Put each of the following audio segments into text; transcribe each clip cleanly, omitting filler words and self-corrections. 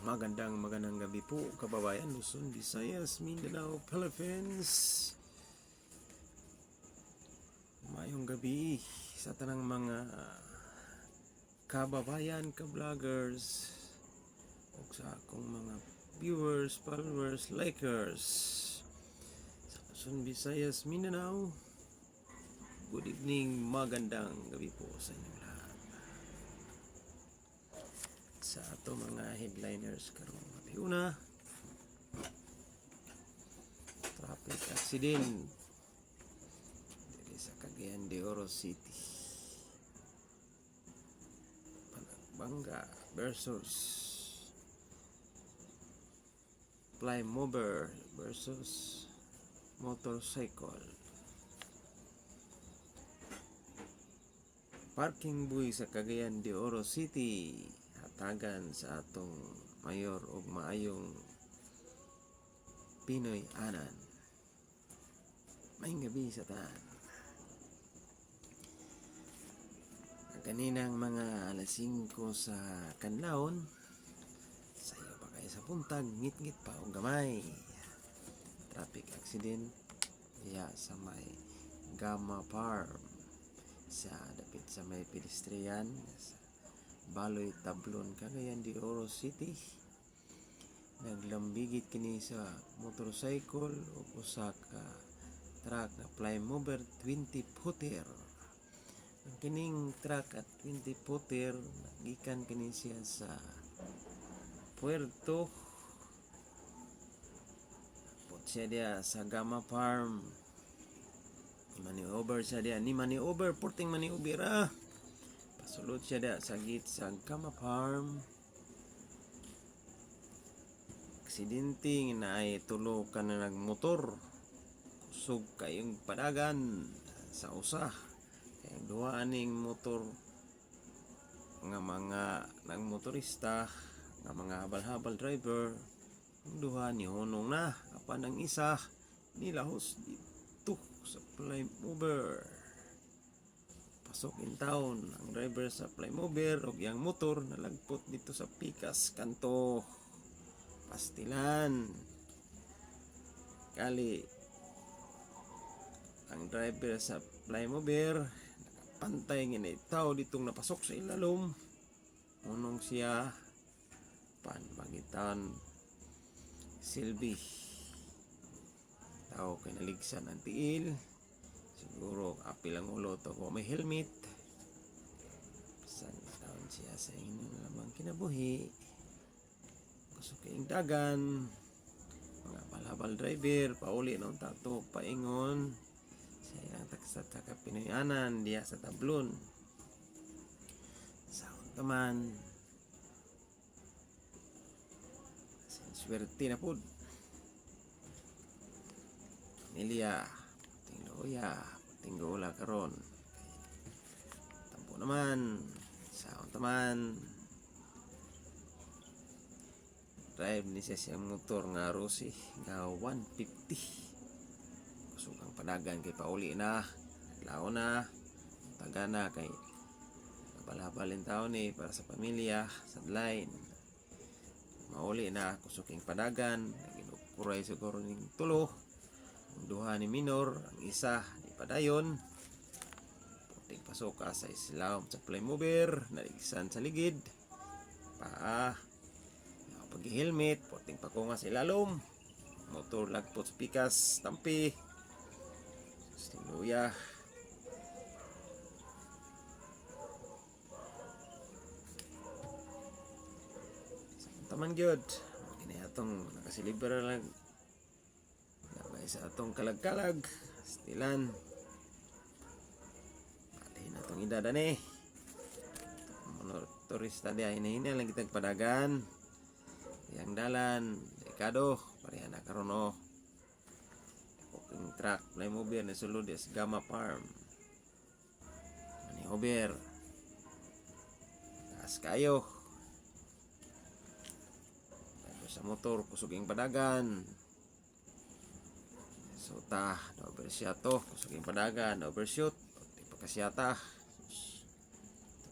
Magandang gabi po kababayan, Luzon, Visayas, Mindanao, Philippines. Mayong gabi sa tanang mga kababayan, ka-vloggers, ug sa akong mga viewers, followers, likers sa Luzon, Visayas, Mindanao. Good evening, magandang gabi po sa inyo lahat. Sa ato mga headliners karong una, traffic accident diri sa Cagayan de Oro City. Bangga versus fly mover versus motorcycle. Parking buoy sa Cagayan de Oro City, hatagan sa atong mayor og maayong Pinoy anan. Maayong gabi sa tanan. Kaninang mga alas 5 sa kanlaon, sayo pa kayo sa puntag, ngit-ngit pa og gamay. Traffic accident diya sa may Gama Farm, sa dapit sa may pedestrian sa Baloy Tablon, Cagayan de Oro City. Naglambigit kini sa motorcycle o usa ka truck na fly mover 20 footer. Ang kining truck at 20 footer nagikan kini siya sa Puerto siya dia sa Gama Farm. Maniover siya dia, ni maniover, porting maniover pasulod siya dia sa gate sa Gama Farm. Aksidente na ay tulo ka na nagmotor, kusog kayong padagan sa usa, kayong duha aning motor nga mga nagmotorista nga mga habal-habal driver. Ang duha ni hunong na, apan ang isa nilahos dito sa fly mover. Pasok in town ang driver sa fly mover ug yang motor nalagpot dito sa pikas kanto Pastilan. Kali ang driver sa fly mover nakapantay nga tao ditong napasok sa ilalom. Unong siya panmangitan silbi tao kay naligsan ang tiil, siguro apil ang ulo to kung may helmet. San taon siya sa inyo lamang kinabuhi, gusto kayong dagan mga balhabal driver pauli ng tato paingon sa ilang taksat sa Pinoyanan diya sa Tablon. Saon taman swerte na po pamilya, puting loya, puting gola karon. Tampo naman saon taman drive ni siya siyang motor nga Rossi nga 150. Kusog ang padagan kay pauli na, lao na, taga na kay balhabalin taon ni para sa pamilya sa line. Mauli na, kusog ang padagan, ginukuray siguro ning tulo. Ang duha ni minor, ang isa ni padayon. Puting pasok sa islaw sa fly mover, naligsan sa ligid. Paa pag-helmet, porting pakunga sa ilalom, motor lagpot sa pikas, tampi, stiluya. Taman gyud, kini atong nakasilibra lang nabay sa atong kalag-kalag, stilan. Pati na itong idada ni. Motorista diya, hinahinay lang kitang padagan. Yang dalan, dekado, pareha na karon o. Yung truck, fly mover na sulod sa Gama Farm. Maniover. Taas kayo. Tapos sa motor, kusuging padagan. Sota, na-overshoot to, kusuging padagan, na-overshoot. Di pa kasyata.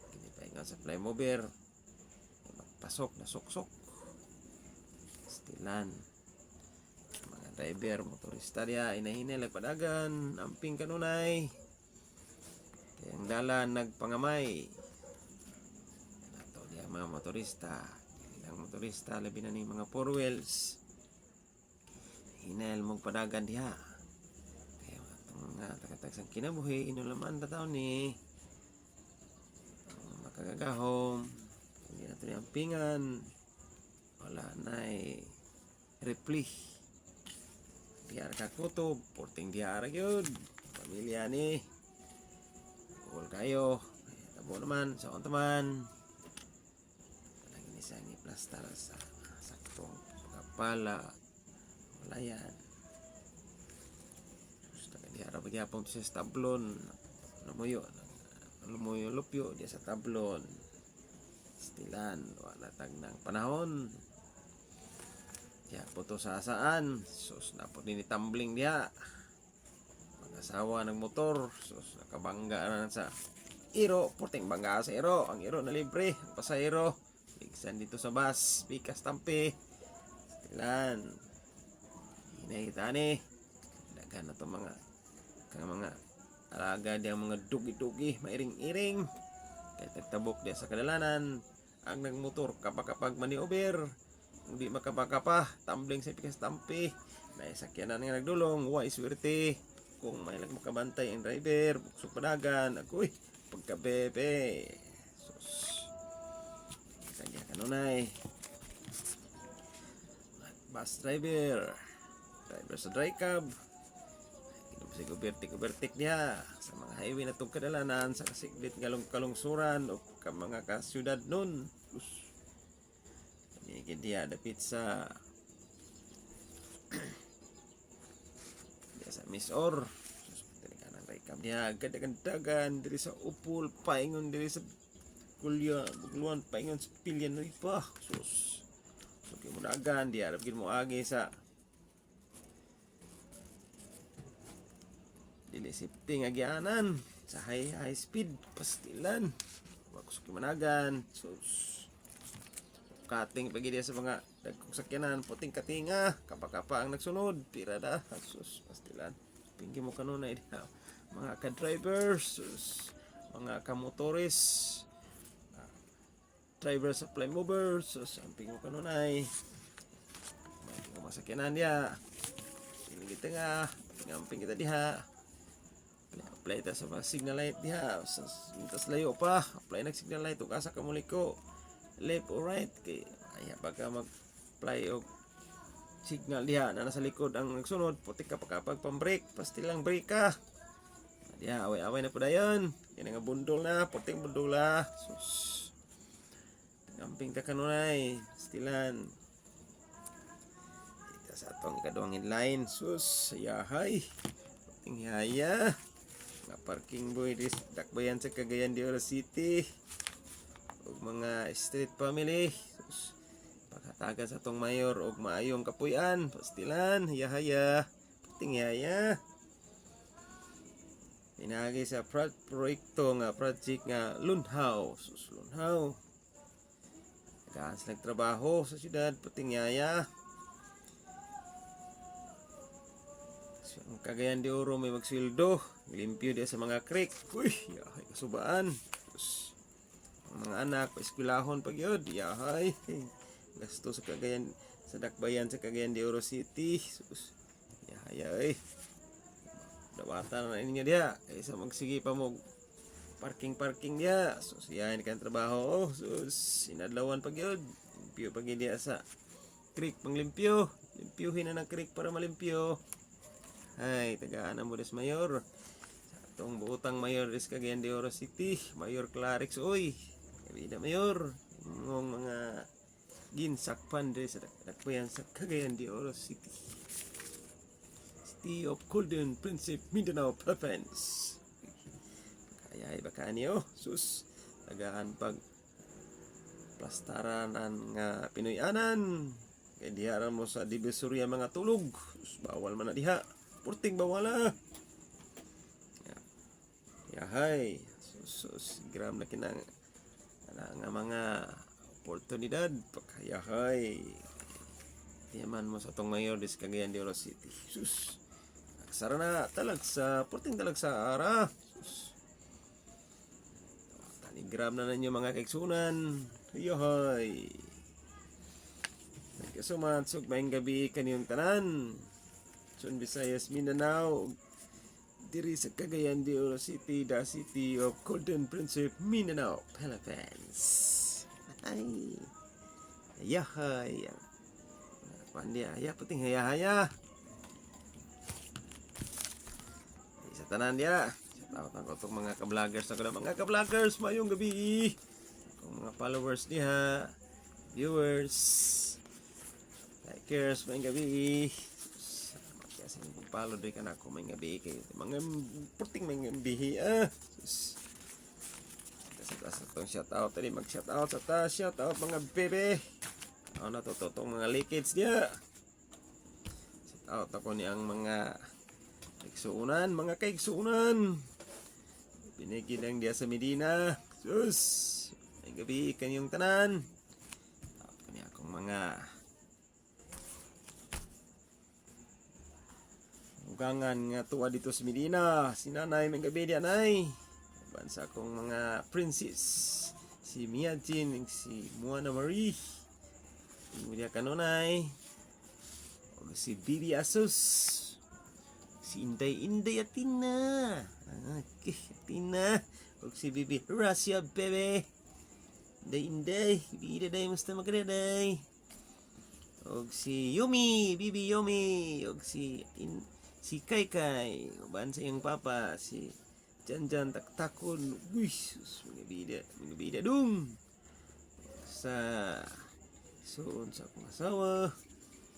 Kinipahingan sa fly mover. Pasok, nasuksok. Pastilan. Mga driver, motorista diya, inahinay nagpadagan, amping kanunay. Kaya ang dalan nagpangamay. Ato diya mga motorista. Ilang motorista, labi na ni mga four wheels. Hinay mong padagan diya. Kaya mga tagatag kinabuhi, inulaman ta taon ni makagagahom. Hindi na ito ni ampingan. Wala na'y repli. Diar ka kutob, porting diar yun. Pamilya ni. Bukol kayo. Tabo naman, saon taman. Lagi ni sa plastar sa saktong kapala. Wala yan. Diar pagyapon to sa tablon. Lumuyo lupyo diya sa tablon. Stilan, wala tag ng panahon. Diya po to sa asaan. Sus, napot ni tumbling diya. Mag-asawa ng motor. Sus, nakabangga na sa iro. Puting bangga sa iro. Ang iro na libre. Ang pasahero. Bigsan dito sa bus. Bikas tampi. Stilan. Hinay kita ni. Dagan na to mga alaga diya mga dugi-dugi. Mairing-iring. Kaya tagtabok diya sa kadalanan. Ang nagmotor kapag maniover. Hindi makapakapa, tumbling sa pikas tampi. Naisakyanan nga nagdulong, huwag swerte. Kung may makabantay ang driver, buksok padagan, ako'y pagkabebe. Sus. Kanya kanunay. Bus driver sa dry cab. Gubertik niya sa mga highway na itong kadalanan, sa kasiglit kalungsuran o mga kasyudad nun. Dia dapit sa dia sa Miss Or kanang rekam dia gadagan diri sa upul paingon diri sa kulya bugluan paingon sa pilyan no pa sus so kimudagan dia arap gid mo agi sa dili safety nga gianan sa high speed pastilan wag so kimanagan sus kating pagi dia sa mga dagkong sakyanan puting katinga kapakapa ang nagsunod pira da sus pastilan pinggi mo kanunay dia mga ka-drivers sus mga ka-motoris driver sa fly mover sus amping mo kanunay mga masakyanan dia piling kita nga ngamping kita diha apply ta sa signal light diha mintas layo pa apply nag signal light ug asa ka muliko left or right kay ay baka mag-apply og signal diha na nasa likod ang nagsunod putik ka pagkapag pang-brake pastilang brake ka diha away-away na po dayon kini nga bundol na puting bundol la sus gamping ta kanunay pastilan ita sa atong ikaduhang inline sus yahay puting yaya nga parking boy dis dakbayan sa Cagayan de Oro City og mga street family sus pagkatagan sa tong mayor og maayong kapuy-an pastilan haya puting yaya pinagi sa proyekto nga project nga Lunhaw sus Lunhaw nagaan sa nagtrabaho sa syudad puting yaya so, ang Cagayan de Oro may magsweldo limpyo dia sa mga creek uy yahay kasubaan sus mga anak paeskwelahon pag yun yahay gasto sa Cagayan sa dakbayan sa Cagayan de Oro City sus yahay dawatan na ninyo dia kaysa magsige pa mo parking dia sus yahay kan trabaho sus sinadlawan pag yun limpyo pag dia sa creek panglimpyo limpyuhin na ng creek para malimpyo ay tagaan mo des mayor sa atong buotang mayor des Cagayan de Oro City Mayor Clarix oy Kabida Mayor, ng mga ginsakpan diri sa dakbayan sa Cagayan de Oro City. City of Golden Principe, Mindanao Province. Kaya baka niyo, sus, tagaan pag plastaranan nga Pinoyanan. Kaya diharan mo sa Divisoria mga tulog. Sus, bawal man na diha. Purting bawala. Yahay, sus, gram na kinang nga mga oportunidad pagkayahay Tiyaman mo sa tong mayor dis Cagayan de Oro City. Sus. Aksara na talag sa puting talag sa ara. Sus. Tanigram na ninyo mga kaigsunan. Yohoy. Thank you so much. Ug maayong gabi kaniyong tanan. Son Visayas, Mindanao. Diri sa Cagayan de Oro City, the city of Golden Principe, Mindanao, Philippines. Ay. Yahay. Pandia, ya puting haya-haya. Sa tanan dia. Shout out ko tong mga ka-vloggers ako na mga ka-vloggers mayong gabi. Kung mga followers niya, viewers, likers mayong gabi. Kasi kung follow din ka na ako mayong gabi kayo. Mga puting mayong gabi. Kasi itong shout out tadi mag-shout out sa ta, shout out mga bebe. Ano na to mga likids dia. Shout out ako ni ang mga kaigsuunan. Pinigid ang dia sa Medina. Sus. Ay gabi kanyang tanan. Kani akong mga ugangan nga tuwa dito sa Medina. Si nanay may gabi dia nay. Bansa akong mga princess. Si Mia Jin, si Moana Marie. Dia kanunay. O si Bibi Asus. Si Inday Atina. Okay, Atina. O si Bibi Russia bebe. Inday. Bibi day musta magdaday. O si Yumi, Bibi Yumi. O si Kai. Uban sa iyong papa si Janjan taktakon. Wish, mga bida dung. Sa soon sa akong asawa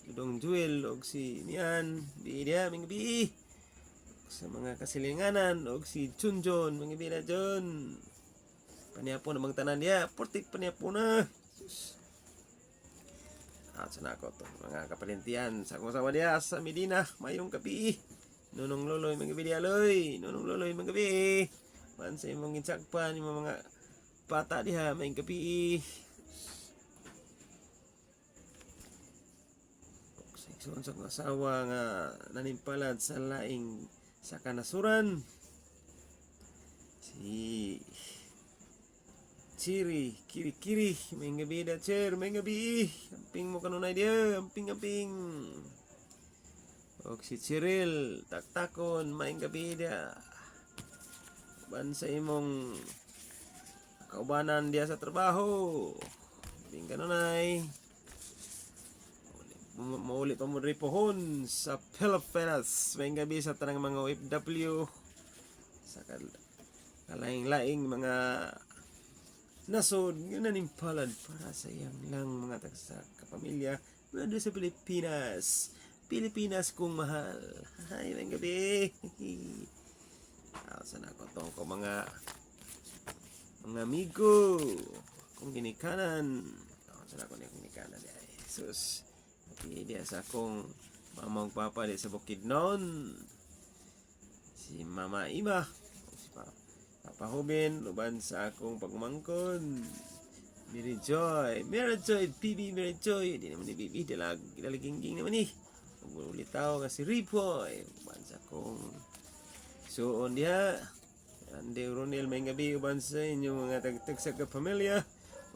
Dudong Jewel og si Mian biya mga bi sa mga kasilinganan og si Chunjon mga bi na John paniapo na tanan dia portik paniapo na sana ko to mga kapalintian sa akong asawa dia sa Medina mayong gabi nunong loloy mga bi aloy nunong loloy mga bi man sa imong ginsakpan imong mga bata diha mayong gabi. So, sa asawa nga nanimpalad sa laing sa kanasuran si Chiri Kiri may gabi da chair may gabi amping mo kanunay dia amping og si Cyril taktakon may gabi dia ban sa imong kaubanan dia sa trabaho amping kanunay maulit pa mo ripohon sa Pilipinas may gabi sa tanang mga OFW sa kalaing-laing mga nasod nga nanimpalad para sa iyang lang mga tagsa kapamilya mula sa Pilipinas kung mahal. Ay may gabi. Sana ko tong ko mga amigo kung ginikanan sana ko niya ginikanan ay sus dia sa akong mamang papa di sa Bukidnon si Mama Ima si Papa Hubin uban sa akong pagmangkon Mary Joy PB Mary Joy di naman ni Bibi dalaging naman ni ulitaw nga si Ripoy uban sa akong suon dia Ande Ronel may gabi uban sa inyong mga tagtag sa kapamilya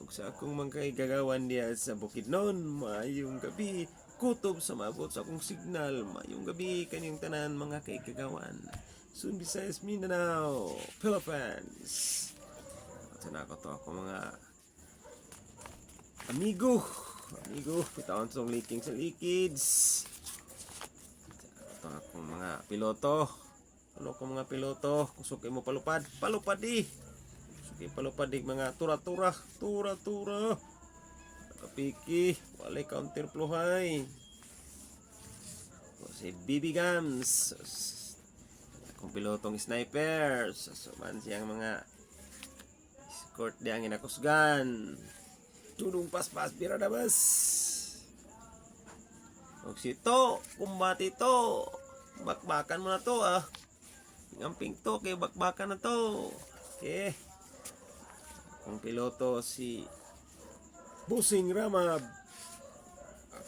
ug sa akong mga gagawan diya sa Bukidnon maayong gabi kutob sa maabot sa akong signal maayong gabi kanyang tanan mga kaigagawan Son Visayas Mindanao Philippines sana ko to ako mga amigo pitawan sa liking sa likids ito akong mga piloto mga piloto kusok mo palupad di sige palupad di mga tura kapiki walay counter pluhay si BB Gams akong pilotong sniper man siyang mga escort di ang inakusgan tudong paspas bira dabas og si to kumbati to bakbakan mo na to ngamping to kay bakbakan na to okay ang piloto si Busing Ramab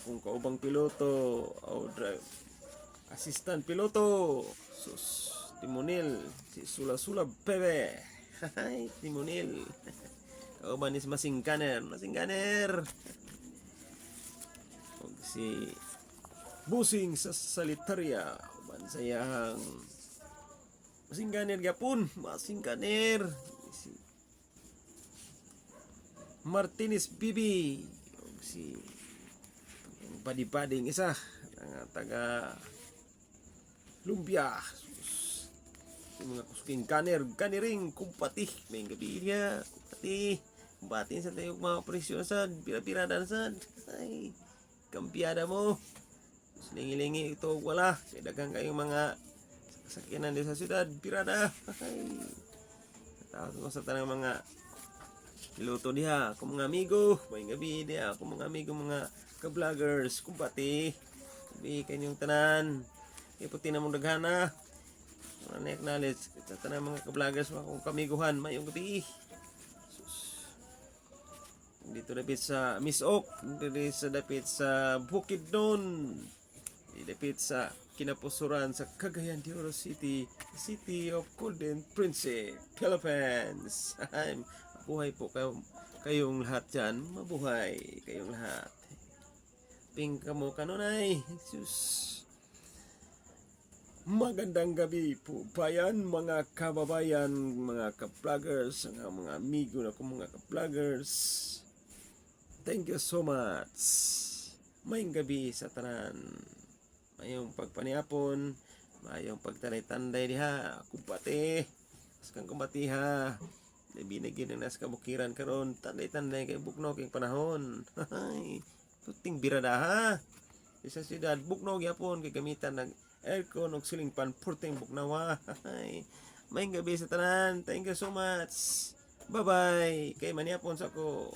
akong kaubang piloto o drive assistant piloto sus Timonil si Sula bebe. Hay Timonil. Kauban is masingkaner og si Busing sa Salitaria uban sayang masingkaner gyapon si Martinez Bibi og si padi-pading isa nga taga Lumbia. Sus, yung mga kusking kaniring kumpati may gabi niya kumpati sa tayo mga presyon sad pira-piradan sad ay kampiyada mo silingi-lingi ito wala kaya dagang kayong mga sakyanan din sa syudad pirada ay tawag ko sa tanang mga piloto diha ako mga amigo may gabi diha ako mga amigo mga ka-vloggers kumpati gabi kanyong tanan iputi na mong daghana na-acknowledge sa tanan mga ka-vloggers mga kong kamiguhan mayong gabi dito dapit sa Miss Oak dito sa dapit sa Bukidnon dapit sa kinapusuran sa Cagayan de Oro City, City of Golden Principe, Philippines. Mabuhay po kayong lahat dyan. Mabuhay kayong lahat. Pingka mo kanunay. Jesus. Magandang gabi po bayan, mga kababayan, mga ka-vloggers, mga amigo na ko mga ka-vloggers. Thank you so much. Mayong gabi sa tanan. Mayong pagpaniapon, mayong pagtanay-tanday diha, kumpati. Kang kumpati ha. Binigyan ng nas kabukiran karon, tanday-tanday kay buknog yung panahon. Tuting birada ha. Sa siyudad buknog yapon kay gamitan ng aircon og ceiling fan purting buknawa. Mayong gabi sa tanan. Thank you so much. Bye-bye. Kay maniapon sa ko.